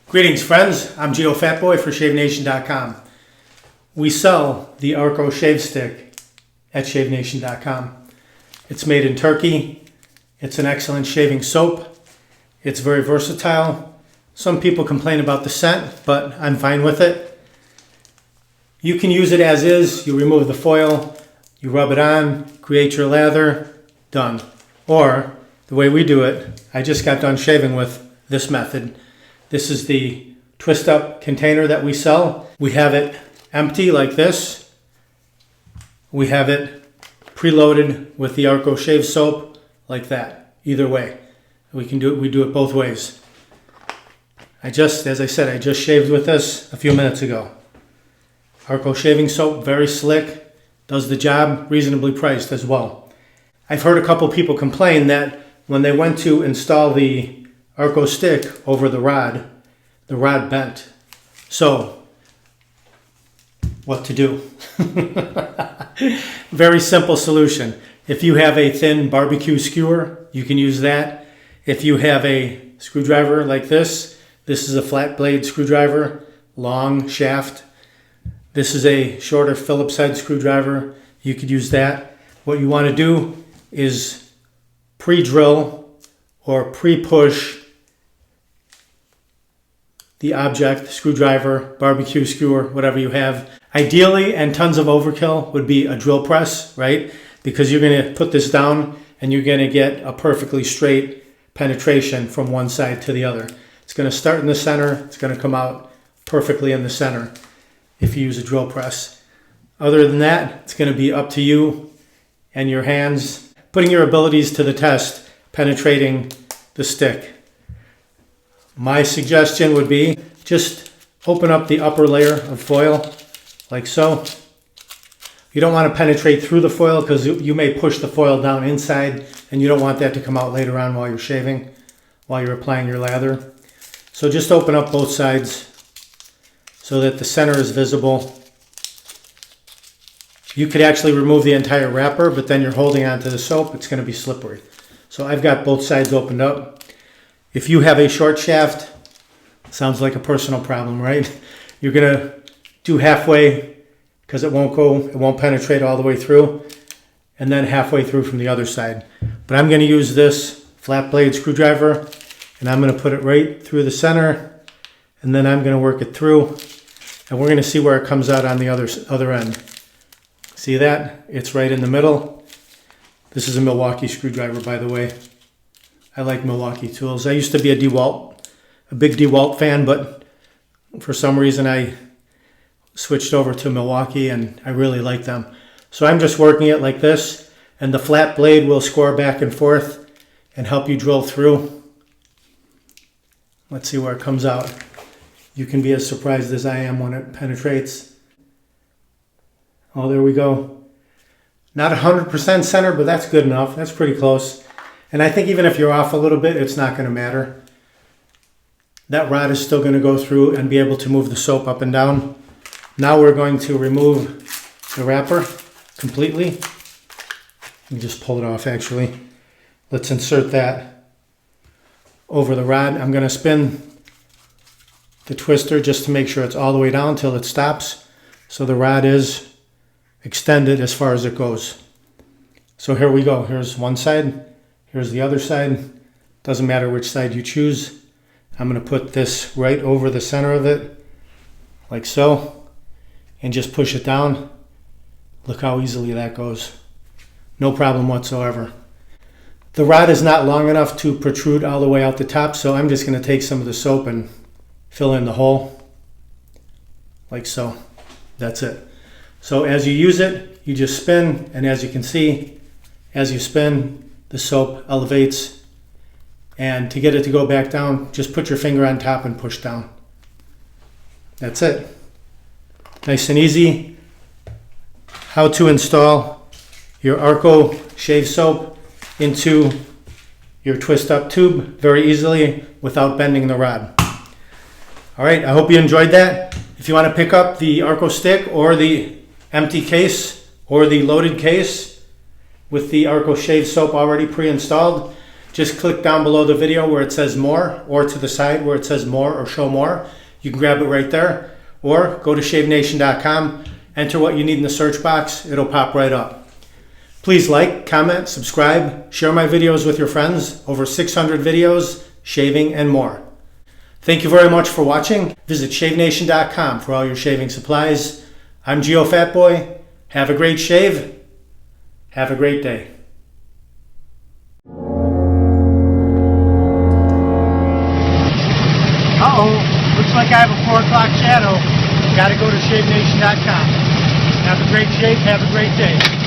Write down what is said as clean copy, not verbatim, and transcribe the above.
Greetings friends, I'm Geofatboy for ShaveNation.com. We sell the Arco shave stick at ShaveNation.com. It's made in Turkey. It's an excellent shaving soap. It's very versatile. Some people complain about the scent, but I'm fine with it. You can use it as is. You remove the foil, you rub it on, create your lather, done. Or the way we do it, I just got done shaving with this method. This is the twist up container that we sell. We have it empty like this. We have it preloaded with the Arco shave soap like that. Either way, we do it both ways. As I said, I just shaved with this a few minutes ago. Arco shaving soap, very slick, does the job, reasonably priced as well. I've heard a couple people complain that when they went to install the Arco stick over the rod bent. So, what to do? Very simple solution. If you have a thin barbecue skewer, you can use that. If you have a screwdriver like this is a flat blade screwdriver, long shaft. This is a shorter Phillips head screwdriver. You could use that. What you want to do is pre-drill or pre-push the object, screwdriver, barbecue skewer, whatever you have. Ideally, and tons of overkill, would be a drill press, right? Because you're going to put this down and you're going to get a perfectly straight penetration from one side to the other. It's going to start in the center. It's going to come out perfectly in the center if you use a drill press. Other than that, it's going to be up to you and your hands, putting your abilities to the test, penetrating the stick. My suggestion would be just open up the upper layer of foil like so. You don't want to penetrate through the foil because you may push the foil down inside and you don't want that to come out later on while you're shaving, while you're applying your lather. So just open up both sides so that the center is visible. You could actually remove the entire wrapper, but then you're holding onto the soap, it's going to be slippery. So I've got both sides opened up. If you have a short shaft, sounds like a personal problem, right? You're going to do halfway because it won't penetrate all the way through, and then halfway through from the other side. But I'm going to use this flat blade screwdriver and I'm going to put it right through the center, and then I'm going to work it through, and we're going to see where it comes out on the other end. See that? It's right in the middle. This is a Milwaukee screwdriver, by the way. I like Milwaukee tools. I used to be a big DeWalt fan, but for some reason I switched over to Milwaukee and I really like them. So I'm just working it like this, and the flat blade will score back and forth and help you drill through. Let's see where it comes out. You can be as surprised as I am when it penetrates. Oh, there we go. Not 100% center, but that's good enough. That's pretty close. And I think even if you're off a little bit, it's not going to matter. That rod is still going to go through and be able to move the soap up and down. Now we're going to remove the wrapper completely. Let me just pull it off actually. Let's insert that over the rod. I'm going to spin the twister just to make sure it's all the way down until it stops. So the rod is extended as far as it goes. So here we go. Here's one side. Here's the other side. Doesn't matter which side you choose. I'm going to put this right over the center of it, like so, and just push it down. Look how easily that goes. No problem whatsoever. The rod is not long enough to protrude all the way out the top, so I'm just going to take some of the soap and fill in the hole, like so. That's it. So as you use it, you just spin, and as you can see, as you spin, the soap elevates, and to get it to go back down, just put your finger on top and push down. That's it. Nice and easy. How to install your Arco shave soap into your twist up tube very easily without bending the rod. All right, I hope you enjoyed that. If you want to pick up the Arco stick or the empty case or the loaded case with the Arco shave soap already pre-installed, just click down below the video where it says more, or to the side where it says more or show more. You can grab it right there, or go to shavenation.com, enter what you need in the search box, it'll pop right up. Please like, comment, subscribe, share my videos with your friends. Over 600 videos, shaving and more. Thank you very much for watching. Visit shavenation.com for all your shaving supplies. I'm Geofatboy. Have a great shave. Have a great day. Uh-oh, looks like I have a 4 o'clock shadow. Gotta go to shavenation.com. Have a great shave, have a great day.